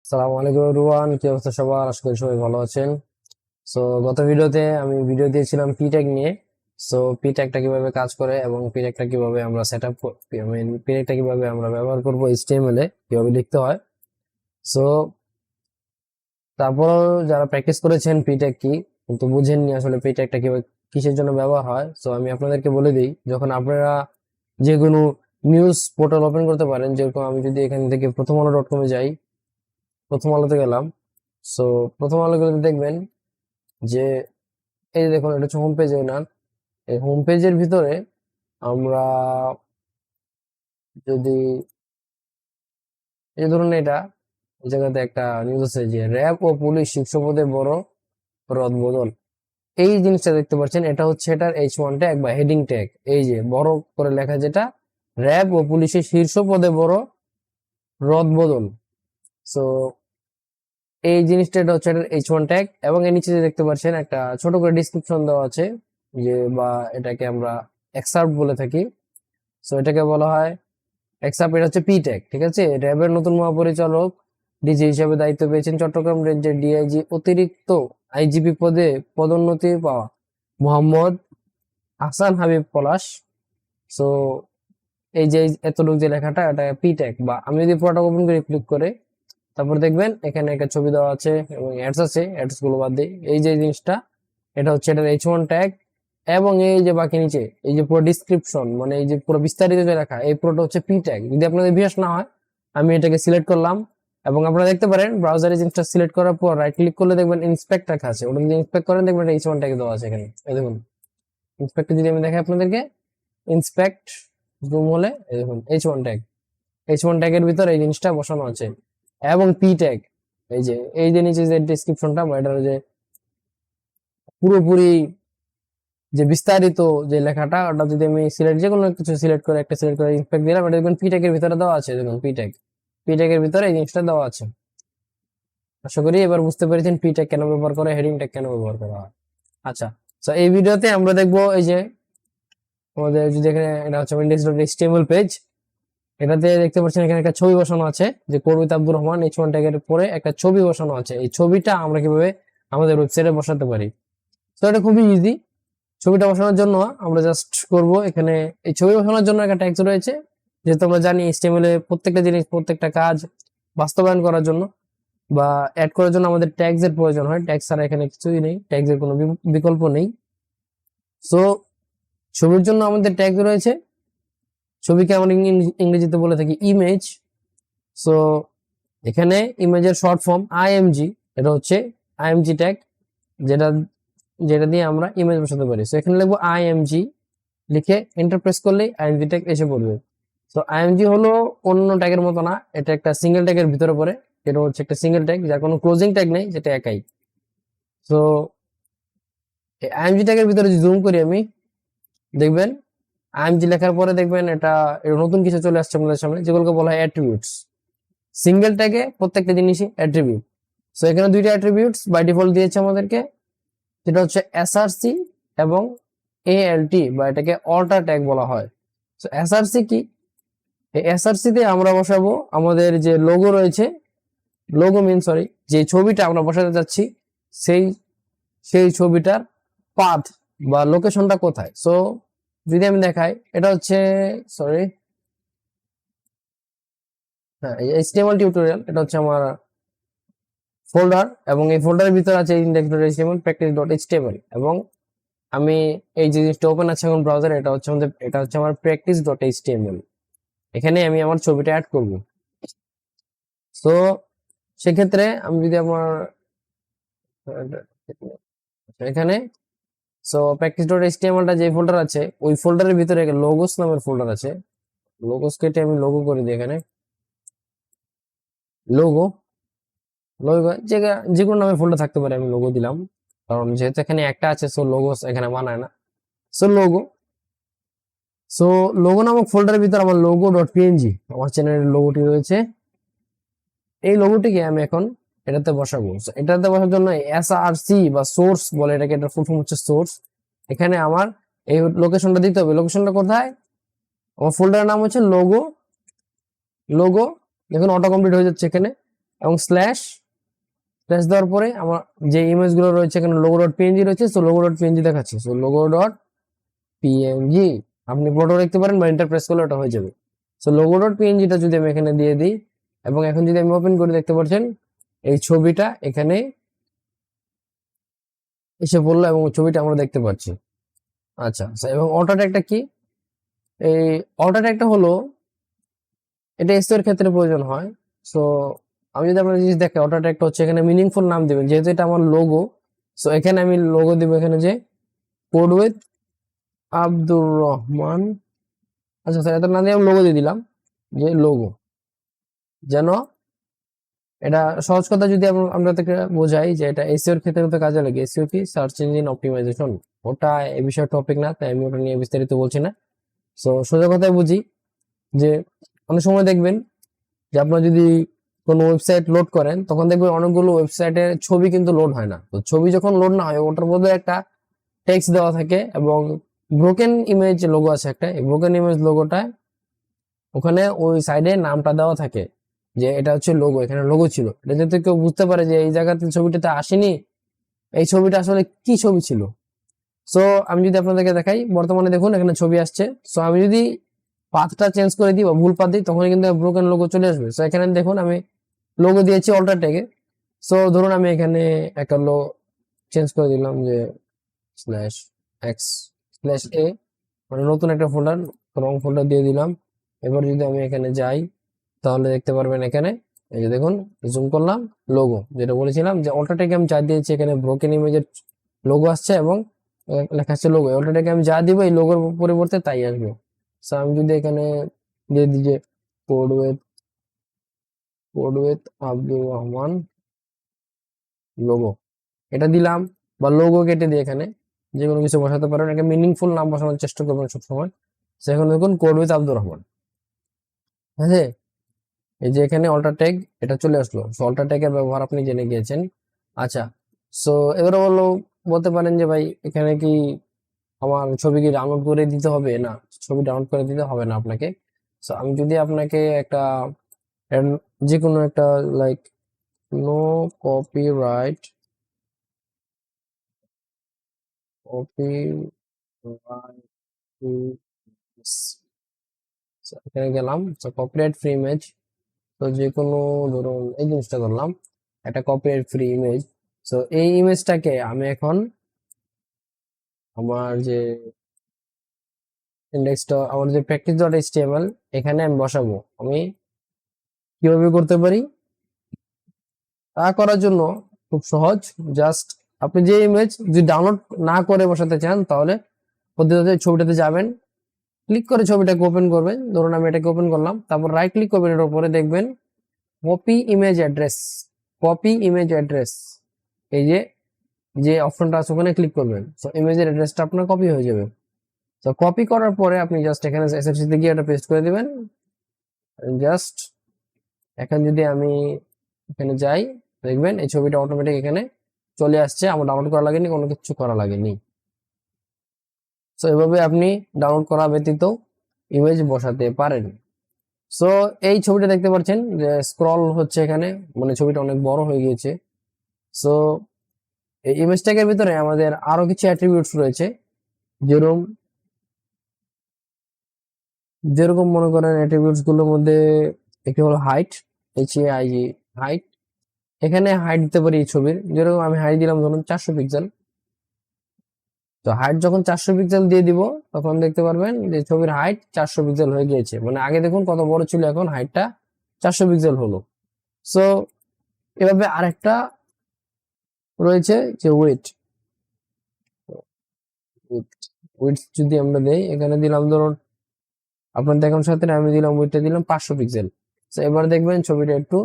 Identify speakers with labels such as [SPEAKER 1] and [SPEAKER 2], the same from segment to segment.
[SPEAKER 1] সালামু আলাইকুম এভরিওয়ান, কি অবস্থা সবার? আশা করি সবাই ভালো আছেন। সো গত ভিডিওতে আমি ভিডিও দিয়েছিলাম পিটেক নিয়ে। সো পিটেকটা কিভাবে কাজ করে এবং পিটেকটা কিভাবে আমরা সেট আপ, পিটেকটা কিভাবে আমরা ব্যবহার করবো, এইচটিএমএল এ কিভাবে লিখতে হয়। সো তারপর যারা প্র্যাকটিস করেছেন পিটেক কি কিন্তু বুঝেননি আসলে পিটেকটা কিভাবে কিসের জন্য ব্যবহার হয়, সো আমি আপনাদেরকে বলে দিই। যখন আপনারা যে কোনো নিউজ পোর্টাল ওপেন করতে পারেন, যেরকম আমি যদি এখান থেকে প্রথম আলো .com-এ যাই, প্রথম আলোতে গেলাম। সো প্রথম আলোতে দেখবেন যে এই যে দেখুন, এটা হচ্ছে হোম পেজ। না, এই হোম পেজের ভিতরে আমরা যদি এই যে ধরুন এটা, এই জায়গাতে একটা নিউজ আছে যে র্যাব ও পুলিশ শীর্ষ পদে বড় রদবদল। এই জিনিসটা দেখতে পাচ্ছেন, এটা হচ্ছে এটার H1 ট্যাগ বা হেডিং ট্যাগ। এই যে বড় করে লেখা যেটা, র্যাব ও পুলিশের শীর্ষ পদে বড় রদবদল। সো এই জিনিসটা, এটা হচ্ছে এটার H1 ট্যাগ। এবং এর নিচে যে দেখতে পাচ্ছেন একটা ছোট করে ডিসক্রিপশন দেওয়া আছে, যে বা এটাকে আমরা এক্সার্ট বলে থাকি। সো এটাকে বলা হয় এক্সার্ট। এটা হচ্ছে পি ট্যাগ, ঠিক আছে। র্যাবের নতুন মহাপরিচালক ডিজি হিসেবে দায়িত্ব পেয়েছেন চট্টগ্রাম রেঞ্জের ডিআইজি অতিরিক্ত আইজিপি পদে পদোন্নতি পাওয়া মোহাম্মদ হাসান হাবিব পলাশ। সো এই যে এতটুকু যে লেখাটা, এটা পি ট্যাগ। বা আমি যদি পুরোটা ওপেন করে ক্লিক করে তারপর দেখবেন এখানে একটা ছবি দেওয়া আছে এবং অ্যাডস আছে। অ্যাডস গুলো বাদ দিই, এই যে জিনিসটা, এটা হচ্ছে এটার H1 ট্যাগ। এবং এই যে বাকি নিচে এই যে পুরো ডিসক্রিপশন, মানে এই যে পুরো বিস্তারিত যে লেখা, এই পুরোটা হচ্ছে পি ট্যাগ। যদি আপনাদের বিশ্বাস না হয়, আমি এটাকে সিলেক্ট করলাম এবং আপনারা দেখতে পারেন ব্রাউজারে জিনিসটা সিলেক্ট করার পর রাইট ক্লিক করলে দেখবেন ইন্সপেক্ট লেখা আছে। ওটা যদি ইন্সপেক্ট করেন দেখবেন H1 ট্যাগ দেওয়া আছে এখানে। এই দেখুন, ইন্সপেক্ট যদি আমি দেখাই আপনাদেরকে, ইন্সপেক্ট জুম হলে এই দেখুন H1 ট্যাগ। H1 ট্যাগের ভিতর এই জিনিসটা বসানো আছে। এবং পি ট্যাগ, এই যে নিচে যে ডিসক্রিপশনটা বা এটার যে পুরোপুরি যে বিস্তারিত যে লেখাটা, ওটা যদি আমি সিলেক্ট, যে কোনো কিছু সিলেক্ট করে একটা সিলেক্ট করে ইন্সপেক্ট দিলাম, এটা দেখবেন পি ট্যাগের ভিতরে দেওয়া আছে। দেখুন পি ট্যাগের ভিতরে এই জিনিসটা দেওয়া আছে। আশা করি এবার বুঝতে পেরেছেন পি ট্যাগ কেন ব্যবহার করে, হেডিং ট্যাগ কেন ব্যবহার করা হয়। আচ্ছা, তো এই ভিডিওতে আমরা দেখবো এই যে আমাদের যদি এখানে, এটা হচ্ছে index.html পেজ। এটাতে দেখতে পাচ্ছেন এখানে একটা ছবি বসানো আছে, যে কবিতা আব্দুর রহমান H1 ট্যাগের পরে একটা ছবি বসানো আছে। এই ছবিটা আমরা কিভাবে আমাদের ওয়েবসাইটে বসাতে পারি। তো এটা খুবই ইজি। ছবিটা বসানোর জন্য আমরা জাস্ট করব এখানে, এই ছবি বসানোর জন্য একটা ট্যাগস রয়েছে। যেহেতু আমরা জানি HTML এ প্রত্যেকটা জিনিস, প্রত্যেকটা কাজ বাস্তবায়ন করার জন্য বা অ্যাড করার জন্য আমাদের ট্যাগস এর প্রয়োজন হয়। ট্যাগস ছাড়া এখানে কিছুই নেই, ট্যাগস এর কোনো বিকল্প নেই। সো ছবির জন্য আমাদের ট্যাগ রয়েছে। ছবিকে আমরা ইংরেজিতে বলে থাকি ইমেজ। সো এখানে ইমেজের শর্ট ফর্ম আইএমজি, এটা হচ্ছে আইএমজি ট্যাগ, যেটা যেটা দিয়ে আমরা ইমেজ বসাতে পারি। সো এখানে লিখবো আইএমজি, লিখে এন্টার প্রেস করলেই আইএমজি ট্যাগ এসে পড়বে। তো আইএমজি হলো অন্য ট্যাগের মতো না, এটা একটা সিঙ্গেল ট্যাগের ভিতরে পড়ে। এটা হচ্ছে একটা সিঙ্গেল ট্যাগ, যার কোনো ক্লোজিং ট্যাগ নেই, যেটা একাই। তো আইএমজি ট্যাগের ভিতরে যদি জুম করি আমি, দেখবেন আইএমজি লেখার পরে দেখবেন এটা নতুন কিছু চলে আসছে আমাদের সামনে, যেগুলোকে বলা হয় অ্যাট্রিবিউটস। সিঙ্গেল ট্যাগে প্রত্যেকটা জিনিসই অ্যাট্রিবিউট। সো এখানে দুইটা অ্যাট্রিবিউটস বাই ডিফল্ট দিয়েছে আমাদেরকে, যেটা হচ্ছে এসআরসি এবং এএলটি, বা এটাকে অল্টার ট্যাগ বলা হয়। সো এসআরসি কি? এই এসআরসি তে আমরা বসাবো আমাদের যে লোগো রয়েছে, যে ছবিটা আমরা বসাতে যাচ্ছি, সেই সেই ছবিটার পাথ বা লোকেশনটা কোথায়। সো যদি আমি দেখাই, এটা হচ্ছে, সরি, হ্যাঁ, HTML টিউটোরিয়াল, এটা হচ্ছে আমার ফোল্ডার এবং এই ফোল্ডারের ভিতরে আছে index.html, practice.html। এবং আমি এই যে জিনিসটা ওপেন আছে এখন ব্রাউজারে, এটা হচ্ছে আমার practice.html। এখানে আমি আমার ছবিটা অ্যাড করব। সো সেক্ষেত্রে আমি যদি আমার এখানে, সো practice.html টা যে ফোল্ডার আছে, ওই ফোল্ডারের ভিতরে লোগোস নামের ফোল্ডার আছে। লোগোস কেটে আমি লোগো করে দিই এখানে, লোগো লোগো যে কোনো নামে ফোল্ডার থাকতে পারে, আমি লোগো দিলাম, কারণ যেহেতু এখানে একটা আছে, সো লোগোস এখানে মানায় না। সো লোগো নামক ফোল্ডারের ভিতর আমার logo.png, আমার চ্যানেলের লোগোটি রয়েছে। এই লোগোটিকে আমি এখন এটাতে বসাবো। এটাতে বসার জন্য এসআরসি বা সোর্স বলে এটাকে, এটা ফুল ফর্ম হচ্ছে সোর্স। এখানে আমার এই লোকেশনটা দিতে হবে। লোকেশনটা কোথায়? আমার ফোল্ডারের নাম হচ্ছে লোগো। দেখুন অটো কমপ্লিট হয়ে যাচ্ছে এখানে। এবং স্ল্যাশ দেওয়ার পরে আমার যে ইমেজ গুলো রয়েছে এখানে লোগো ডট পিএনজি রয়েছে, সো লোগো ডট পিএনজি দেখাচ্ছে, সো লোগো ডট পিএনজি আপনি ফটো দেখতে পারেন বা এন্টার প্রেস করলে ওটা হয়ে যাবে। সো লোগো ডট পিএনজিটা যদি আমি এখানে দিয়ে দিই এবং এখন যদি আমি ওপেন করে দেখতে পাচ্ছেন এই ছবিটা এখানে এসে পড়লো এবং ছবিটা আমরা দেখতে পাচ্ছি। আচ্ছা, এবং অটো ট্যাগটা কি? এই অটো ট্যাগটা হলো এটা এসইও এর ক্ষেত্রে প্রয়োজন হয়। সো আমি যদি আপনার জিনিস দেখে অটো ট্যাগটা হচ্ছে এখানে মিনিংফুল নাম দিবেন, যেহেতু এটা আমার লোগো। সো এখানে আমি লোগো দিব এখানে যে কোড উইথ আব্দুর রহমান। আচ্ছা স্যার, এটা না দিয়ে আমি লোগো দিয়ে দিলাম যে লোগো, যেন এটা সহজ কথা যদি আপনাদেরকে বোঝাই যে এটা এসইও এর ক্ষেত্রে তো কাজে লাগে। এসইও কি? Search engine optimisation. ওটা এই বিষয়ে টপিক না, তাই আমি ওটা নিয়ে বিস্তারিত বলছি না। সো সোজা কথায় বুঝি যে অনেক সময় দেখবেন যে আপনার যদি কোনো ওয়েবসাইট লোড করেন তখন দেখবেন অনেকগুলো ওয়েবসাইটের ছবি কিন্তু লোড হয় না। তো ছবি যখন লোড না হয় ওটার মধ্যে একটা টেক্সট দেওয়া থাকে এবং ব্রোকেন ইমেজ লোগো আছে একটা, এই ব্রোকেন ইমেজ লোগোটায় ওখানে ওই সাইডে নামটা দেওয়া থাকে যে এটা হচ্ছে লোগো, এখানে লোগো ছিল। এটা যাতে কেউ বুঝতে পারে যে এই জায়গাতে ছবিটাতে আসেনি, এই ছবিটা আসলে কি ছবি ছিল। সো আমি যদি আপনাদেরকে দেখাই, বর্তমানে দেখুন এখানে ছবি আসছে। সো আমি যদি পাথটা চেঞ্জ করে দিই বা ভুল পাথ দিই তখন কিন্তু ব্রোকেন লোগো চলে আসবে। সো এখানে দেখুন আমি লোগো দিয়েছি অল্টার ট্যাগে। সো ধরুন আমি এখানে একটা চেঞ্জ করে দিলাম যে স্ল্যাশ এক্স স্ল্যাশ এ, মানে নতুন একটা ফোল্ডার, রং ফোল্ডার দিয়ে দিলাম। এবার যদি আমি এখানে যাই তাহলে দেখতে পারবেন এখানে এই যে দেখুন জুম করলাম লোগো, যেটা বলেছিলাম যে অল্টার ট্যাগে আমি যা দিয়েছি এখানে ব্রোকেন ইমেজের লোগো আসছে এবং লেখা আছে লোগো। অল্টার ট্যাগে আমি যা দিব এই লোগোর পরিবর্তে তাই আসবে। সো আমি যদি এখানে দিয়ে দিই যে code with Abdur Rahman logo, এটা দিলাম, বা লোগো কেটে দিয়ে এখানে যে কোনো কিছু বসাতে পারেন, একটা মিনিংফুল নাম বসানোর চেষ্টা করবেন সবসময়। সেখানে দেখুন কোড উইথ আব্দুর রহমান, ঠিক আছে? এই যে এখানে অল্টার ট্যাগ এটা চলে আসলো। সো অল্টার ট্যাগের ব্যবহার আপনি জেনে গিয়েছেন। আচ্ছা, সো এবারে বলতে পারেন যে ভাই এখানে কি আমার ছবি কি ডাউনলোড করে দিতে হবে? না, ছবি ডাউনলোড করে দিতে হবে না আপনাকে। সো আমি যদি আপনাকে একটা যে কোনো একটা লাইক নো কপিরাইট এখানে গেলাম, কপিরাইট ফ্রি ইমেজ। তো যে কোনো ধরুন এই জিনিসটা ধরলাম একটা কপিরাইট ফ্রি ইমেজ। তো এই ইমেজটাকে আমি এখন আমার যে ইন্ডেক্সটা, আমার যে প্র্যাকটিস ডট এইচটিএমএল এখানে আমি বসাবো। আমি কিভাবে করতে পারি তা করার জন্য খুব সহজ। জাস্ট আপনি যে ইমেজ যদি ডাউনলোড না করে বসাতে চান তাহলে পদ্ধতিতে ছবিটাতে যাবেন, ক্লিক করে ছবিটাকে ওপেন করবেন। ধরুন আমি এটাকে ওপেন করলাম, তারপর রাইট ক্লিক করবেন, এর উপরে দেখবেন copy image address. Copy image address, এই যে যে অপশনটা আছে ওখানে ক্লিক করবেন। সো ইমেজের অ্যাড্রেসটা আপনার কপি হয়ে যাবে। তো কপি করার পরে আপনি জাস্ট এখানে এসএফসি তে গিয়ে এটা পেস্ট করে দিবেন। জাস্ট এখন যদি আমি এখানে যাই দেখবেন এই ছবিটা অটোমেটিক এখানে চলে আসছে, আমার ডাউনলোড করা লাগেনি, কোনো কিছু করা লাগেনি। সো এভাবে আপনি ডাউনলোড করা ব্যতীত ইমেজ বসাতে পারেন। সো এই ছবিটা দেখতে পাচ্ছেন যে স্ক্রল হচ্ছে এখানে, মানে ছবিটা অনেক বড় হয়ে গিয়েছে। সো এই ইমেজ ট্যাগের ভিতরে আমাদের আরো কিছু অ্যাট্রিবিউটস রয়েছে, যেরকম যেরকম মনে করেন অ্যাট্রিবিউটস গুলোর মধ্যে একটি হলো হাইট, HAIT হাইট। এখানে হাইট দিতে পারি এই ছবির, যেরকম আমি হাইট দিলাম ধরুন 400 পিক্সেল। তো হাইট যখন 400 পিক্সেল দিয়ে দিব তখন দেখতে পারবেন যে ছবির হাইট 400 পিক্সেল হয়ে গিয়েছে, মানে আগে দেখুন কত বড় ছিল, এখন হাইটটা 400 পিক্সেল হলো। সো এভাবে আরেকটা রয়েছে যে উইডথ। উইডথ যদি আমরা দেই, এখানে দিলাম ধরুন আপনার দেখানোর সাথে আমি দিলাম উইডথটা দিলাম 500 পিক্সেল। তো এবার দেখবেন ছবিটা একটু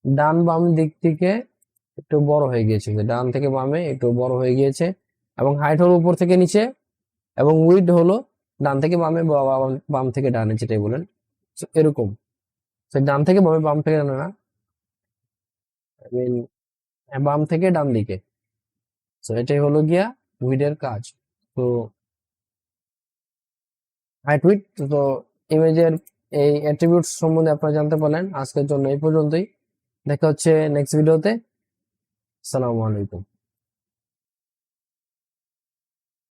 [SPEAKER 1] ডান বাম দিক থেকে একটু বড় হয়ে গিয়েছে, ডান থেকে বামে একটু বড় হয়ে গিয়েছে, এবং হাইট হলো উপর থেকে নিচে, এবং উইড হলো ডান থেকে বামে বা বাম থেকে ডানে, যেটাই বলেন। So, এরকম ডান থেকে বামে, বাম থেকে ডানে না, আই মিন বাম থেকে ডান দিকে। তো এটাই হলো গিয়া উইডের কাজ। তো হাইট উইড, তো ইমেজের এই অ্যাট্রিবিউটস সম্বন্ধে আপনারা জানতে পারলেন। আজকের জন্য এই পর্যন্তই। দেখা হচ্ছে নেক্সট ভিডিওতে। আসসালামু আলাইকুম।